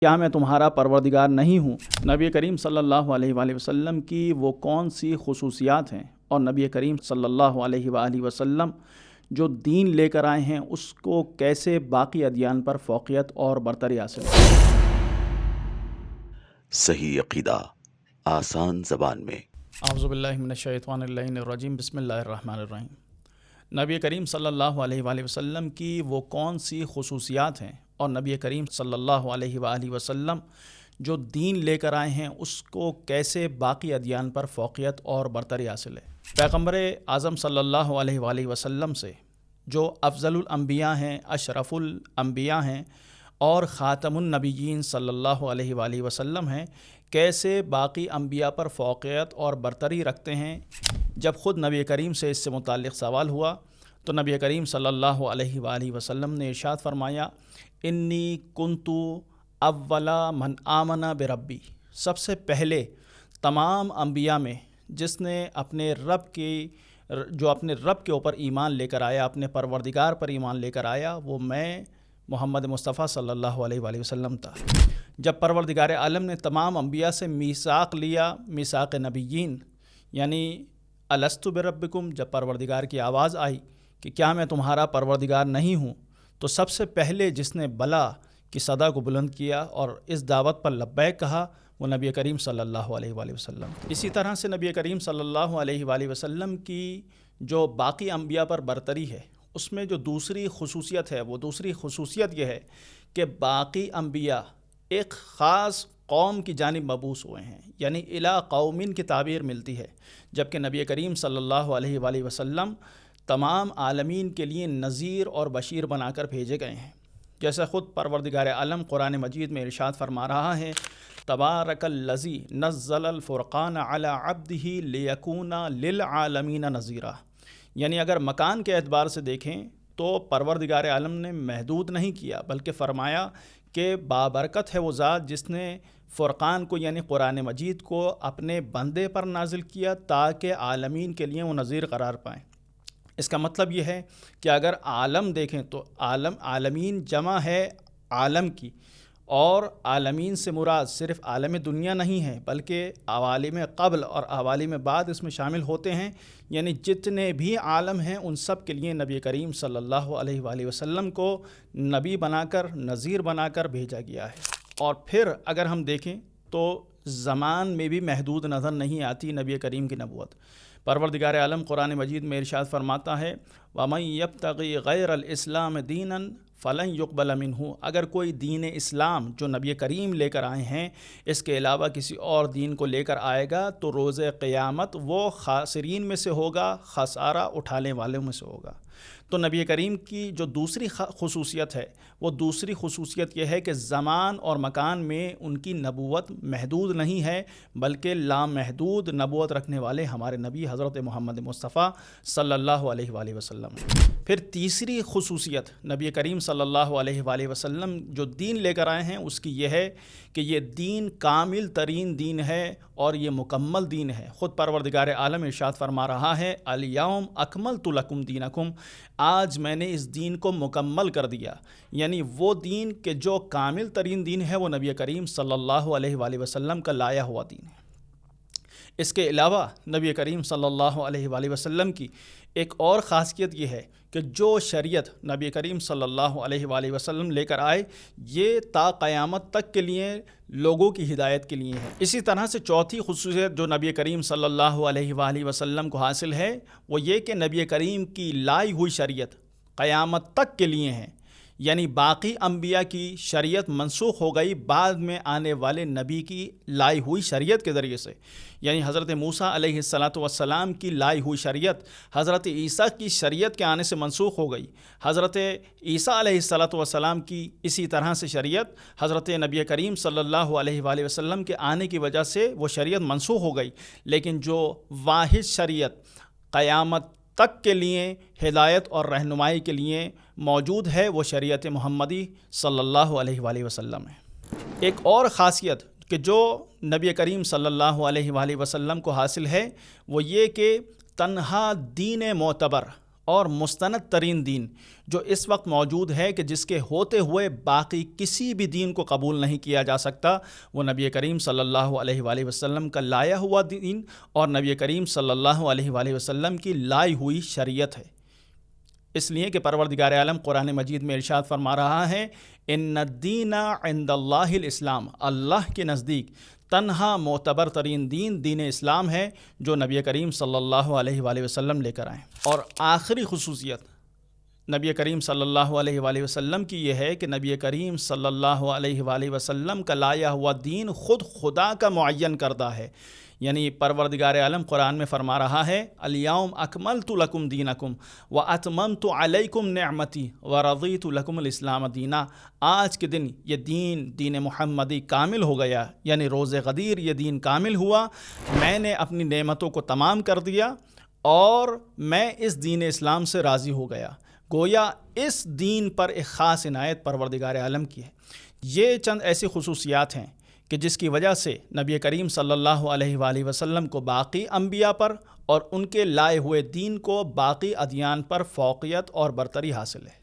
کیا میں تمہارا پروردگار نہیں ہوں؟ نبی کریم صلی اللہ علیہ وآلہ وسلم کی وہ کون سی خصوصیات ہیں اور نبی کریم صلی اللہ علیہ وآلہ وسلم جو دین لے کر آئے ہیں اس کو کیسے باقی ادیان پر فوقیت اور برتری حاصل ہے؟ صحیح عقیدہ آسان زبان میں۔ اعوذ باللہ من الشیطان اللعین الرجیم، بسم اللہ الرحمن الرحیم۔ نبی کریم صلی اللہ علیہ وآلہ وسلم کی وہ کون سی خصوصیات ہیں اور نبی کریم صلی اللہ علیہ وآلہ وسلم جو دین لے کر آئے ہیں اس کو کیسے باقی ادیان پر فوقیت اور برتری حاصل ہے؟ پیغمبر اعظم صلی اللہ علیہ وآلہ وسلم سے جو افضل الانبیاء ہیں، اشرف الانبیاء ہیں اور خاتم النبیین صلی اللہ علیہ وآلہ وسلم ہیں، کیسے باقی انبیاء پر فوقیت اور برتری رکھتے ہیں؟ جب خود نبی کریم سے اس سے متعلق سوال ہوا تو نبی کریم صلی اللہ علیہ وآلہ وسلم نے ارشاد فرمایا، انی کنتو اولا من آمن بربی، سب سے پہلے تمام انبیاء میں جس نے اپنے رب کے اوپر ایمان لے کر آیا، اپنے پروردگار پر ایمان لے کر آیا، وہ میں محمد مصطفیٰ صلی اللہ علیہ وآلہ وسلم تھا۔ جب پروردگار عالم نے تمام انبیاء سے میثاق لیا، میثاق نبیین، یعنی الست بربکم، جب پروردگار کی آواز آئی کہ کیا میں تمہارا پروردگار نہیں ہوں، تو سب سے پہلے جس نے بلا کی صدا کو بلند کیا اور اس دعوت پر لبیک کہا وہ نبی کریم صلی اللہ علیہ وآلہ وسلم۔ اسی طرح سے نبی کریم صلی اللہ علیہ وآلہ وسلم کی جو باقی انبیاء پر برتری ہے، اس میں جو دوسری خصوصیت ہے، وہ دوسری خصوصیت یہ ہے کہ باقی انبیاء ایک خاص قوم کی جانب مبعوث ہوئے ہیں، یعنی الی قومن کی تعبیر ملتی ہے، جبکہ نبی کریم صلی اللہ علیہ وآلہ وسلم تمام عالمین کے لیے نذیر اور بشیر بنا کر بھیجے گئے ہیں۔ جیسے خود پروردگار عالم قرآن مجید میں ارشاد فرما رہا ہے، تبارک الذی نزل الفرقان علی عبدہ لیکون للعالمین نذیرا، یعنی اگر مکان کے اعتبار سے دیکھیں تو پروردگار عالم نے محدود نہیں کیا، بلکہ فرمایا کہ بابرکت ہے وہ ذات جس نے فرقان کو یعنی قرآن مجید کو اپنے بندے پر نازل کیا تاکہ عالمین کے لیے وہ نذیر قرار پائیں۔ اس کا مطلب یہ ہے کہ اگر عالم دیکھیں تو عالمین جمع ہے عالم کی، اور عالمین سے مراد صرف عالم دنیا نہیں ہے بلکہ عوالم قبل اور عوالم بعد اس میں شامل ہوتے ہیں، یعنی جتنے بھی عالم ہیں ان سب کے لیے نبی کریم صلی اللہ علیہ وآلہ وسلم کو نبی بنا کر نذیر بنا کر بھیجا گیا ہے۔ اور پھر اگر ہم دیکھیں تو زمان میں بھی محدود نظر نہیں آتی نبی کریم کی نبوت۔ پروردگار عالم قرآن مجید میں ارشاد فرماتا ہے، وَمَن يَبْتَغِي غَيْرَ الْإِسْلَامِ دِينًا فَلَن يُقْبَلَ مِنْهُ، اگر کوئی دین اسلام جو نبی کریم لے کر آئے ہیں اس کے علاوہ کسی اور دین کو لے کر آئے گا تو روز قیامت وہ خاسرین میں سے ہوگا، خسارہ اٹھانے والوں میں سے ہوگا۔ تو نبی کریم کی جو دوسری خصوصیت ہے، وہ دوسری خصوصیت یہ ہے کہ زمان اور مکان میں ان کی نبوت محدود نہیں ہے بلکہ لامحدود نبوت رکھنے والے ہمارے نبی حضرت محمد مصطفیٰ صلی اللہ علیہ وآلہ وسلم۔ پھر تیسری خصوصیت نبی کریم صلی اللہ علیہ وآلہ وسلم جو دین لے کر آئے ہیں اس کی یہ ہے کہ یہ دین کامل ترین دین ہے اور یہ مکمل دین ہے۔ خود پروردگار عالم ارشاد فرما رہا ہے، الیوم اکملت لکم دینکم، آج میں نے اس دین کو مکمل کر دیا، یعنی وہ دین کہ جو کامل ترین دین ہے وہ نبی کریم صلی اللہ علیہ وآلہ وسلم کا لایا ہوا دین ہے۔ اس کے علاوہ نبی کریم صلی اللہ علیہ وآلہ وسلم کی ایک اور خاصیت یہ ہے کہ جو شریعت نبی کریم صلی اللہ علیہ وآلہ وسلم لے کر آئے یہ تا قیامت تک کے لیے لوگوں کی ہدایت کے لیے ہے۔ اسی طرح سے چوتھی خصوصیت جو نبی کریم صلی اللہ علیہ وآلہ وسلم کو حاصل ہے وہ یہ کہ نبی کریم کی لائی ہوئی شریعت قیامت تک کے لیے ہے، یعنی باقی انبیاء کی شریعت منسوخ ہو گئی بعد میں آنے والے نبی کی لائی ہوئی شریعت کے ذریعے سے، یعنی حضرت موسیٰ علیہ السلام کی لائی ہوئی شریعت حضرت عیسیٰ کی شریعت کے آنے سے منسوخ ہو گئی، حضرت عیسیٰ علیہ السلام کی اسی طرح سے شریعت حضرت نبی کریم صلی اللہ علیہ وآلہ وسلم کے آنے کی وجہ سے وہ شریعت منسوخ ہو گئی، لیکن جو واحد شریعت قیامت تک کے لیے ہدایت اور رہنمائی کے لیے موجود ہے وہ شریعت محمدی صلی اللہ علیہ وآلہ وسلم ہے۔ ایک اور خاصیت کہ جو نبی کریم صلی اللہ علیہ وآلہ وسلم کو حاصل ہے وہ یہ کہ تنہا دین معتبر اور مستند ترین دین جو اس وقت موجود ہے کہ جس کے ہوتے ہوئے باقی کسی بھی دین کو قبول نہیں کیا جا سکتا، وہ نبی کریم صلی اللہ علیہ وآلہ وسلم کا لایا ہوا دین اور نبی کریم صلی اللہ علیہ وآلہ وسلم کی لائی ہوئی شریعت ہے۔ اس لیے کہ پروردگار عالم قرآن مجید میں ارشاد فرما رہا ہے، ان الدین عند اللہ الاسلام، اللہ کے نزدیک تنہا معتبر ترین دین دین اسلام ہے جو نبی کریم صلی اللہ علیہ وآلہ وسلم لے کر آئیں۔ اور آخری خصوصیت نبی کریم صلی اللہ علیہ وآلہ وسلم کی یہ ہے کہ نبی کریم صلی اللہ علیہ وآلہ وسلم کا لایا ہوا دین خود خدا کا معین کردہ ہے، یعنی پروردگار عالم قرآن میں فرما رہا ہے، الیوم اکملت لکم دینکم واتممت علیکم نعمتی ورضیت لکم الاسلام دینا۔ آج کے دن یہ دین محمدی کامل ہو گیا، یعنی روز غدیر یہ دین کامل ہوا، میں نے اپنی نعمتوں کو تمام کر دیا اور میں اس دین اسلام سے راضی ہو گیا۔ گویا اس دین پر ایک خاص عنایت پروردگار عالم کی ہے۔ یہ چند ایسی خصوصیات ہیں کہ جس کی وجہ سے نبی کریم صلی اللہ علیہ وآلہ وسلم کو باقی انبیاء پر اور ان کے لائے ہوئے دین کو باقی ادیان پر فوقیت اور برتری حاصل ہے۔